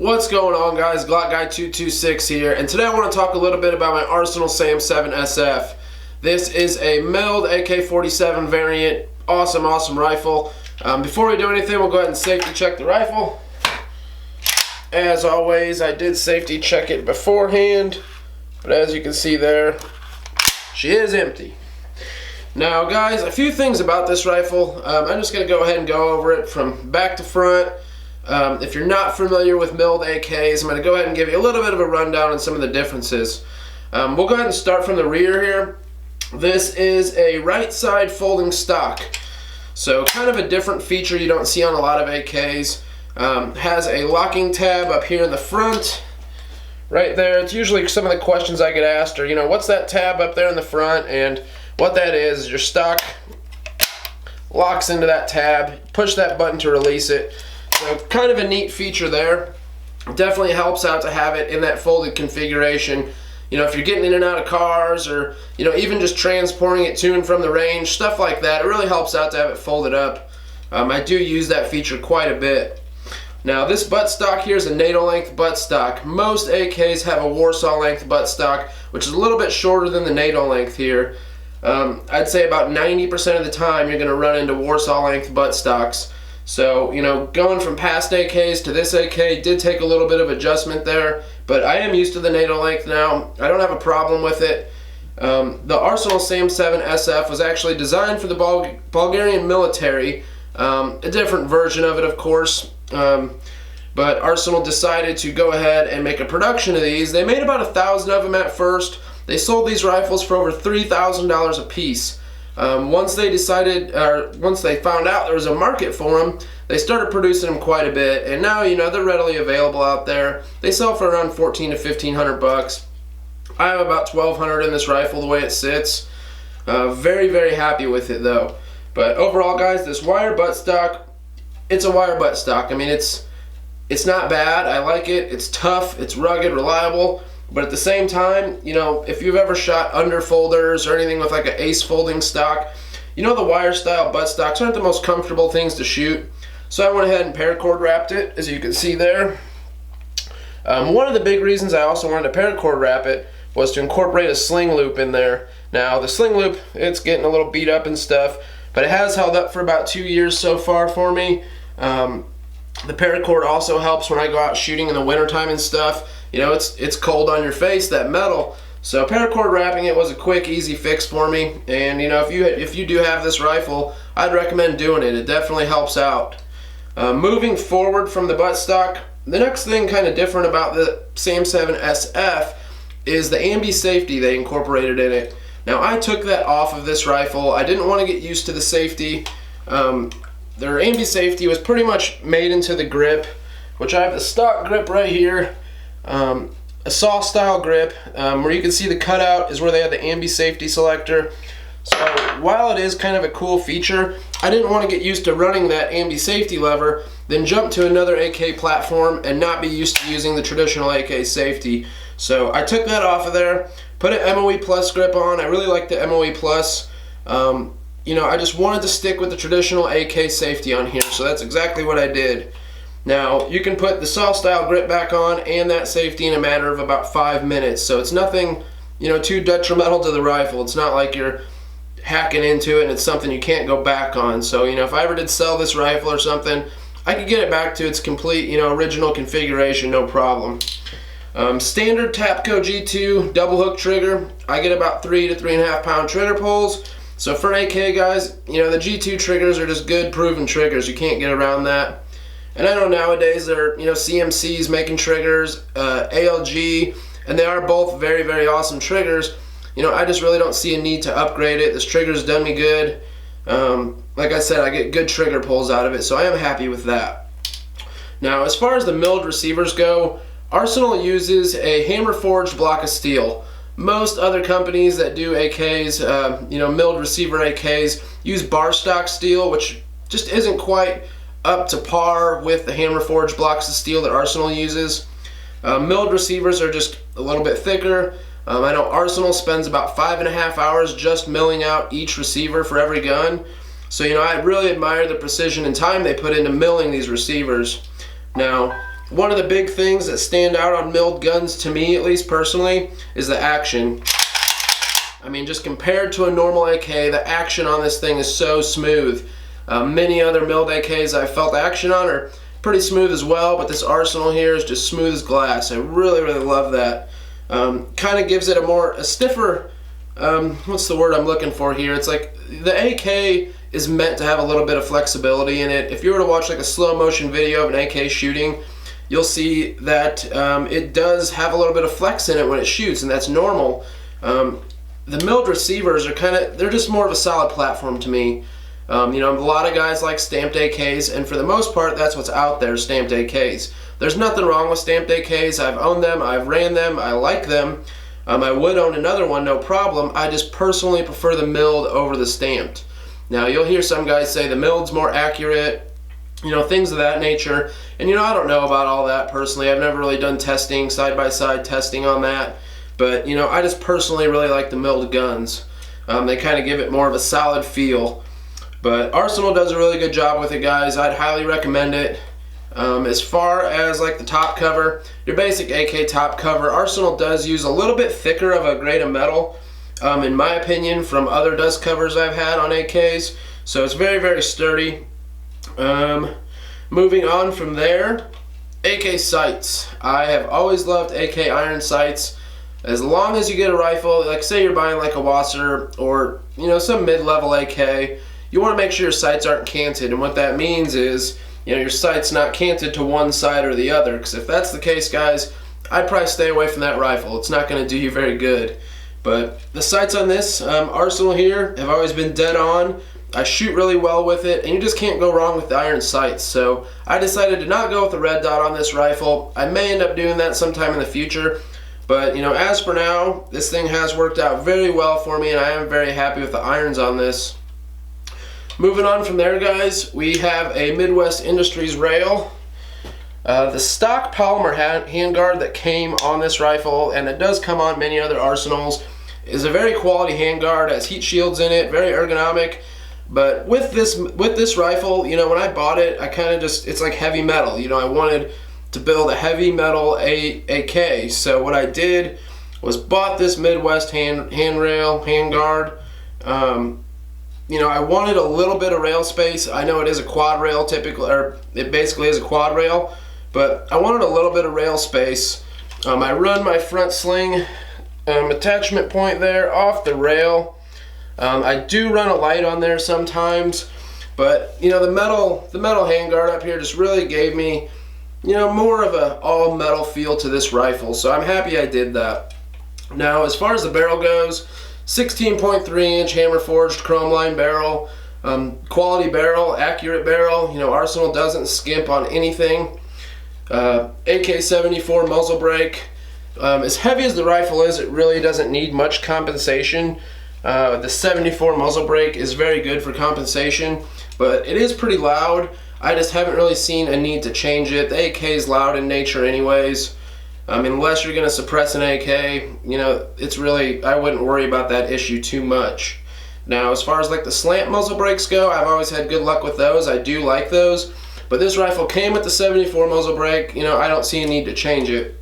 What's going on, guys? Glock Guy 226 here, and today I want to talk a little bit about my Arsenal SAM-7 SF. This is a milled AK-47 variant. Awesome rifle. Before we do anything, we'll go ahead and safety check the rifle. As always, I did safety check it beforehand, but as you can see there, she is empty. Now, guys, a few things about this rifle. I'm just going to go ahead and go over it from back to front. If you're not familiar with milled AKs, I'm going to go ahead and give you a little bit of a rundown on some of the differences. We'll go ahead and start from the rear here. This is a right side folding stock. So kind of a different feature you don't see on a lot of AKs. Has a locking tab up here in the front. Right there. It's usually some of the questions I get asked are, what's that tab up there in the front? And what that is your stock locks into that tab. Push that button to release it. So kind of a neat feature there. Definitely helps out to have it in that folded configuration. If you're getting in and out of cars or, even just transporting it to and from the range, stuff like that, it really helps out to have it folded up. I do use that feature quite a bit. Now, this buttstock here is a NATO length buttstock. Most AKs have a Warsaw length buttstock, which is a little bit shorter than the NATO length here. I'd say about 90% of the time you're going to run into Warsaw length buttstocks. So, going from past AKs to this AK did take a little bit of adjustment there, but I am used to the NATO length now. I don't have a problem with it. The Arsenal SAM-7 SF was actually designed for the Bulgarian military, a different version of it, of course, but Arsenal decided to go ahead and make a production of these. They made about 1,000 of them at first. They sold these rifles for over $3,000 a piece. Once they found out there was a market for them, they started producing them quite a bit, and now they're readily available out there. They sell for around $1,400 to $1,500. I have about 1,200 in this rifle the way it sits. Very happy with it though. But overall, guys, this wire buttstock, it's a wire buttstock. I mean, it's not bad. I like it. It's tough. It's rugged, reliable. But at the same time, if you've ever shot under folders or anything with like an ace folding stock, the wire style buttstocks aren't the most comfortable things to shoot. So I went ahead and paracord wrapped it, as you can see there. One of the big reasons I also wanted to paracord wrap it was to incorporate a sling loop in there. Now the sling loop, it's getting a little beat up and stuff, but it has held up for about 2 years so far for me. The paracord also helps when I go out shooting in the wintertime and stuff. It's cold on your face, that metal. So paracord wrapping it was a quick, easy fix for me. And if you do have this rifle, I'd recommend doing it. It definitely helps out. Moving forward from the buttstock, the next thing kind of different about the SAM-7 SF is the ambi safety they incorporated in it. Now, I took that off of this rifle. I didn't want to get used to the safety. Their ambi safety was pretty much made into the grip, which I have the stock grip right here. A saw style grip, where you can see the cutout is where they have the ambi safety selector. So while it is kind of a cool feature, I didn't want to get used to running that ambi safety lever, then jump to another AK platform and not be used to using the traditional AK safety. So I took that off of there, put an MOE Plus grip on. I really like the MOE Plus. I just wanted to stick with the traditional AK safety on here, so that's exactly what I did. Now, you can put the saw style grip back on and that safety in a matter of about 5 minutes, so it's nothing, too detrimental to the rifle. It's not like you're hacking into it and it's something you can't go back on. So, if I ever did sell this rifle or something, I could get it back to its complete, original configuration, no problem. Standard Tapco G2 double hook trigger. I get about 3 to 3.5 pound trigger pulls. So for an AK, guys, the G2 triggers are just good, proven triggers. You can't get around that. And I know nowadays there are, CMCs making triggers, ALG, and they are both very awesome triggers. I just really don't see a need to upgrade it. This trigger's done me good. Like I said, I get good trigger pulls out of it, so I am happy with that. Now, as far as the milled receivers go, Arsenal uses a hammer forged block of steel. Most other companies that do AKs, milled receiver AKs, use bar stock steel, which just isn't quite up to par with the hammer forged blocks of steel that Arsenal uses. Milled receivers are just a little bit thicker. I know Arsenal spends about 5.5 hours just milling out each receiver for every gun. So I really admire the precision and time they put into milling these receivers. Now, one of the big things that stand out on milled guns, to me at least personally, is the action. I mean, just compared to a normal AK, the action on this thing is so smooth. Many other milled AKs I've felt action on are pretty smooth as well, but this Arsenal here is just smooth as glass. I really, really love that. Kind of gives it a stiffer, what's the word I'm looking for here? It's like the AK is meant to have a little bit of flexibility in it. If you were to watch like a slow motion video of an AK shooting, you'll see that it does have a little bit of flex in it when it shoots, and that's normal. The milled receivers are they're just more of a solid platform to me. You know, a lot of guys like stamped AKs, and for the most part, that's what's out there, stamped AKs. There's nothing wrong with stamped AKs. I've owned them, I've ran them, I like them. I would own another one, no problem. I just personally prefer the milled over the stamped. Now, you'll hear some guys say the milled's more accurate, you know, things of that nature. And, you know, I don't know about all that personally. I've never really done testing, side-by-side testing on that. But, you know, I just personally really like the milled guns. They kind of give it more of a solid feel. But Arsenal does a really good job with it, guys. I'd highly recommend it. As far as like the top cover, your basic AK top cover, Arsenal does use a little bit thicker of a grade of metal, in my opinion, from other dust covers I've had on AKs. So it's very, very sturdy. Moving on from there, AK sights. I have always loved AK iron sights. As long as you get a rifle, like say you're buying like a Wasser or, you know, some mid-level AK, you want to make sure your sights aren't canted. And what that means is, you know, your sight's not canted to one side or the other. Because if that's the case, guys, I'd probably stay away from that rifle. It's not going to do you very good. But the sights on this Arsenal here have always been dead on. I shoot really well with it, and you just can't go wrong with the iron sights. So I decided to not go with the red dot on this rifle. I may end up doing that sometime in the future. But, you know, as for now, this thing has worked out very well for me, and I am very happy with the irons on this. Moving on from there, guys, we have a Midwest Industries rail. The stock polymer handguard that came on this rifle, and it does come on many other Arsenals, is a very quality handguard. It has heat shields in it, very ergonomic. But with this rifle, you know, when I bought it, I kind of just, it's like heavy metal. You know, I wanted to build a heavy metal AK. So what I did was bought this Midwest handguard. You know, I wanted a little bit of rail space. I know it is a quad rail typically, or it basically is a quad rail, but I wanted a little bit of rail space. I run my front sling attachment point there off the rail. I do run a light on there sometimes, but you know, the metal handguard up here just really gave me, you know, more of a all metal feel to this rifle. So I'm happy I did that. Now, as far as the barrel goes, 16.3-inch hammer forged chrome line barrel, quality barrel, accurate barrel. You know, Arsenal doesn't skimp on anything. AK-74 muzzle brake. As heavy as the rifle is, it really doesn't need much compensation. The 74 muzzle brake is very good for compensation, but it is pretty loud. I just haven't really seen a need to change it. The AK is loud in nature anyways. Unless you're going to suppress an AK, you know, it's really, I wouldn't worry about that issue too much. Now, as far as like the slant muzzle brakes go, I've always had good luck with those. I do like those. But this rifle came with the 74 muzzle brake. You know, I don't see a need to change it.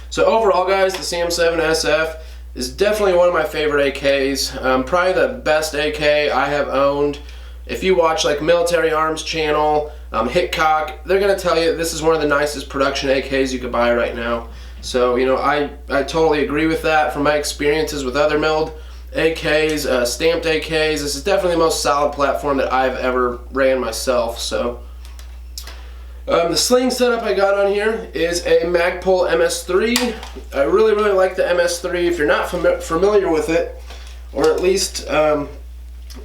So overall, guys, the SAM-7 SF is definitely one of my favorite AKs. Probably the best AK I have owned. If you watch like Military Arms channel, Hitcock, they're going to tell you this is one of the nicest production AKs you could buy right now. So, you know, I totally agree with that from my experiences with other milled AKs, stamped AKs. This is definitely the most solid platform that I've ever ran myself. So, the sling setup I got on here is a Magpul MS3. I really, really like the MS3. If you're not familiar with it, or at least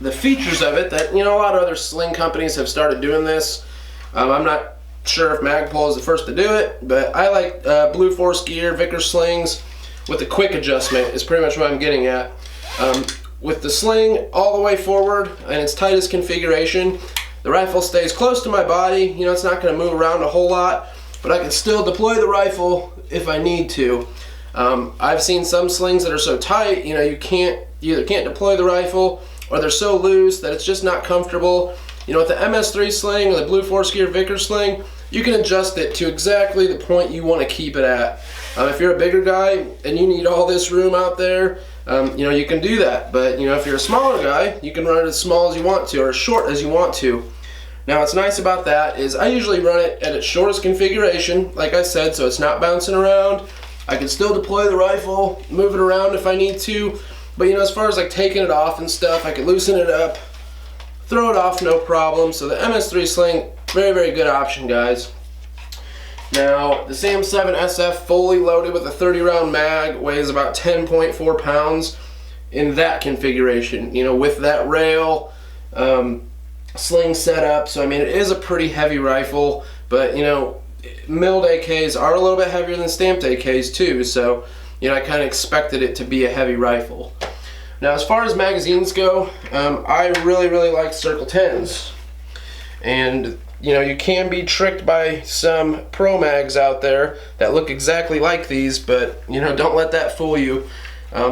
the features of it, that, you know, a lot of other sling companies have started doing this. I'm not sure if Magpul is the first to do it, but I like Blue Force Gear, Vickers slings with a quick adjustment is pretty much what I'm getting at. With the sling all the way forward and its tightest configuration, the rifle stays close to my body. You know, it's not going to move around a whole lot, but I can still deploy the rifle if I need to. I've seen some slings that are so tight, you know, you either can't deploy the rifle, or they're so loose that it's just not comfortable. You know, with the MS3 sling or the Blue Force Gear Vickers sling, you can adjust it to exactly the point you want to keep it at. If you're a bigger guy and you need all this room out there, you know, you can do that. But, you know, if you're a smaller guy, you can run it as small as you want to or as short as you want to. Now, what's nice about that is I usually run it at its shortest configuration, like I said, so it's not bouncing around. I can still deploy the rifle, move it around if I need to. But, you know, as far as like taking it off and stuff, I can loosen it up, throw it off, no problem. So the MS3 sling, very, very good option, guys. Now, the SAM-7 SF fully loaded with a 30-round mag weighs about 10.4 pounds in that configuration, you know, with that rail, sling setup. So, I mean, it is a pretty heavy rifle, but, you know, milled AKs are a little bit heavier than stamped AKs too, so, you know, I kind of expected it to be a heavy rifle. Now, as far as magazines go, I really, really like Circle 10s. And, you know, you can be tricked by some pro mags out there that look exactly like these, but, you know, don't let that fool you.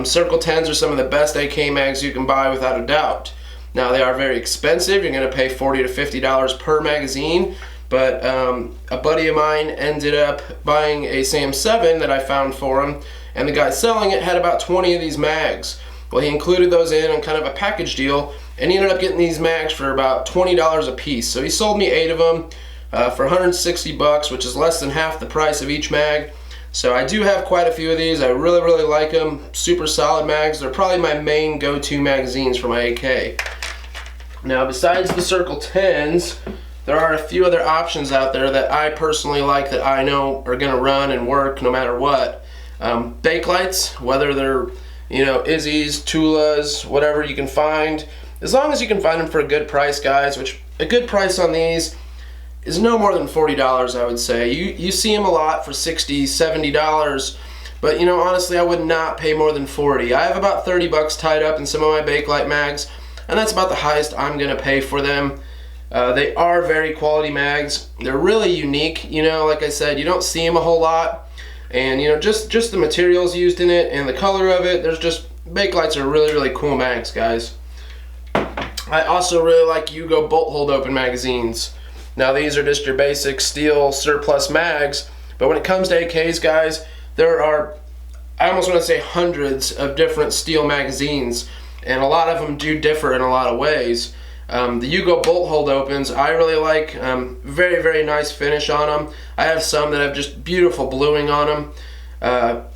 Circle 10s are some of the best AK mags you can buy without a doubt. Now, they are very expensive. You're going to pay $40 to $50 per magazine, but a buddy of mine ended up buying a SAM-7 that I found for him, and the guy selling it had about 20 of these mags. Well, he included those in on kind of a package deal, and he ended up getting these mags for about $20 a piece. So he sold me 8 of them for 160 bucks, which is less than half the price of each mag. So I do have quite a few of these. I really, really like them. Super solid mags. They're probably my main go-to magazines for my AK. Now, besides the Circle 10s, there are a few other options out there that I personally like that I know are going to run and work no matter what. Bakelights, whether they're, you know, Izzy's, Tula's, whatever you can find. As long as you can find them for a good price, guys, which a good price on these is no more than $40, I would say. You see them a lot for $60, $70, but, you know, honestly, I would not pay more than $40. I have about 30 bucks tied up in some of my Bakelite mags, and that's about the highest I'm going to pay for them. They are very quality mags. They're really unique, you know, like I said, you don't see them a whole lot. And, you know, just the materials used in it and the color of it, there's just, Bakelights are really, really cool mags, guys. I also really like Yugo bolt hold open magazines. Now, these are just your basic steel surplus mags, but when it comes to AKs, guys, there are, I almost want to say, hundreds of different steel magazines, and a lot of them do differ in a lot of ways. The Yugo bolt hold opens, I really like. Very, very nice finish on them. I have some that have just beautiful bluing on them.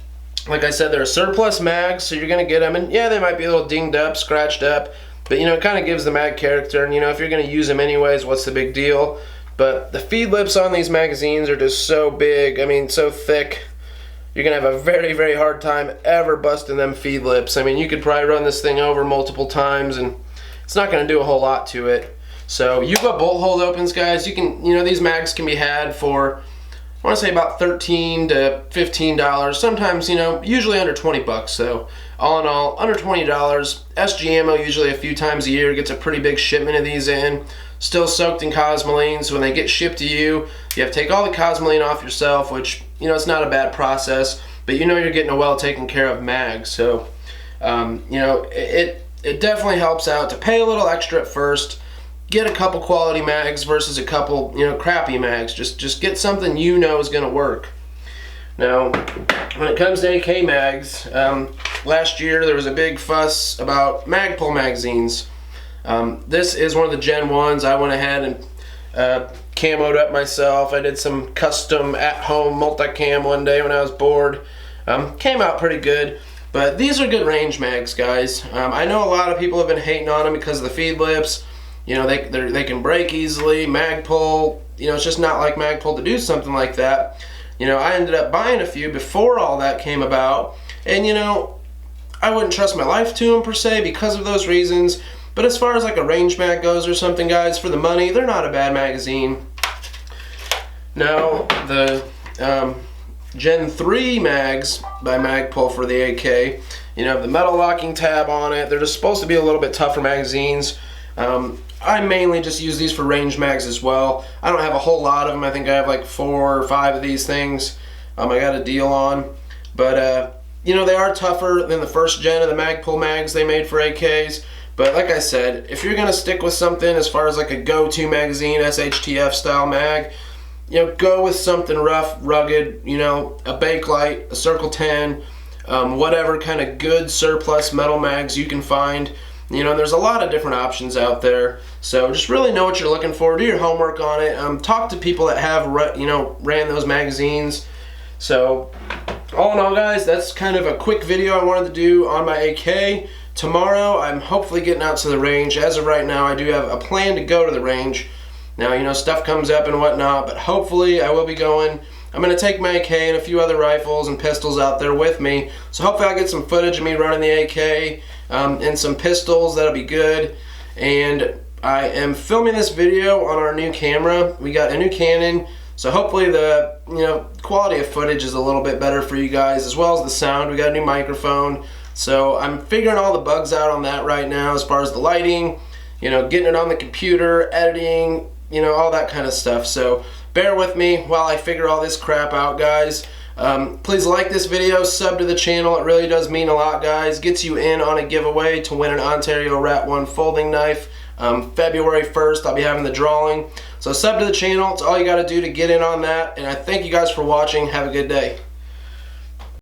Like I said, they're a surplus mag, so you're going to get them, and yeah, they might be a little dinged up, scratched up, but, you know, it kind of gives the mag character, and, you know, if you're going to use them anyways, what's the big deal? But the feed lips on these magazines are just so big, I mean, so thick. You're going to have a very, very hard time ever busting them feed lips. I mean, you could probably run this thing over multiple times, and it's not going to do a whole lot to it. So Yugo bolt hold opens, guys, you can, you know, these mags can be had for, I want to say, about $13 to $15. Sometimes, you know, usually under 20 bucks. So all in all, under $20. SG Ammo usually a few times a year gets a pretty big shipment of these in. Still soaked in cosmoline, so when they get shipped to you, you have to take all the cosmoline off yourself, which, you know, it's not a bad process, but you know you're getting a well taken care of mag. So, you know, it definitely helps out to pay a little extra at first, get a couple quality mags versus a couple, you know, crappy mags. Just get something you know is going to work. Now, when it comes to AK mags, last year there was a big fuss about Magpul magazines. This is one of the Gen 1s. I went ahead and camoed up myself. I did some custom at-home multicam one day when I was bored. Came out pretty good. But these are good range mags, guys. I know a lot of people have been hating on them because of the feed lips. You know, they can break easily. Magpul, you know, it's just not like Magpul to do something like that. You know, I ended up buying a few before all that came about. And, you know, I wouldn't trust my life to them per se because of those reasons. But as far as like a range mag goes or something, guys, for the money, they're not a bad magazine. Now, the Gen 3 mags by Magpul for the AK, you know, have the metal locking tab on it. They're just supposed to be a little bit tougher magazines. I mainly just use these for range mags as well. I don't have a whole lot of them. I think I have like 4 or 5 of these things I got a deal on. But, you know, they are tougher than the first gen of the Magpul mags they made for AKs. But like I said, if you're going to stick with something as far as like a go-to magazine, SHTF style mag, you know, go with something rough, rugged, you know, a Bakelite, a Circle 10, whatever kind of good surplus metal mags you can find. You know, there's a lot of different options out there. So just really know what you're looking for. Do your homework on it. Talk to people that have, you know, ran those magazines. So all in all, guys, that's kind of a quick video I wanted to do on my AK. Tomorrow, I'm hopefully getting out to the range. As of right now, I do have a plan to go to the range. Now, you know, stuff comes up and whatnot, but hopefully I will be going. I'm going to take my AK and a few other rifles and pistols out there with me. So hopefully I'll get some footage of me running the AK and some pistols. That'll be good. And I am filming this video on our new camera. We got a new Canon. So hopefully the, you know, quality of footage is a little bit better for you guys, as well as the sound. We got a new microphone. So I'm figuring all the bugs out on that right now as far as the lighting, you know, getting it on the computer, editing, you know, all that kind of stuff. So bear with me while I figure all this crap out, guys. Please like this video, sub to the channel. It really does mean a lot, guys. Gets you in on a giveaway to win an Ontario Rat 1 folding knife. February 1st, I'll be having the drawing. So sub to the channel. It's all you got to do to get in on that. And I thank you guys for watching. Have a good day.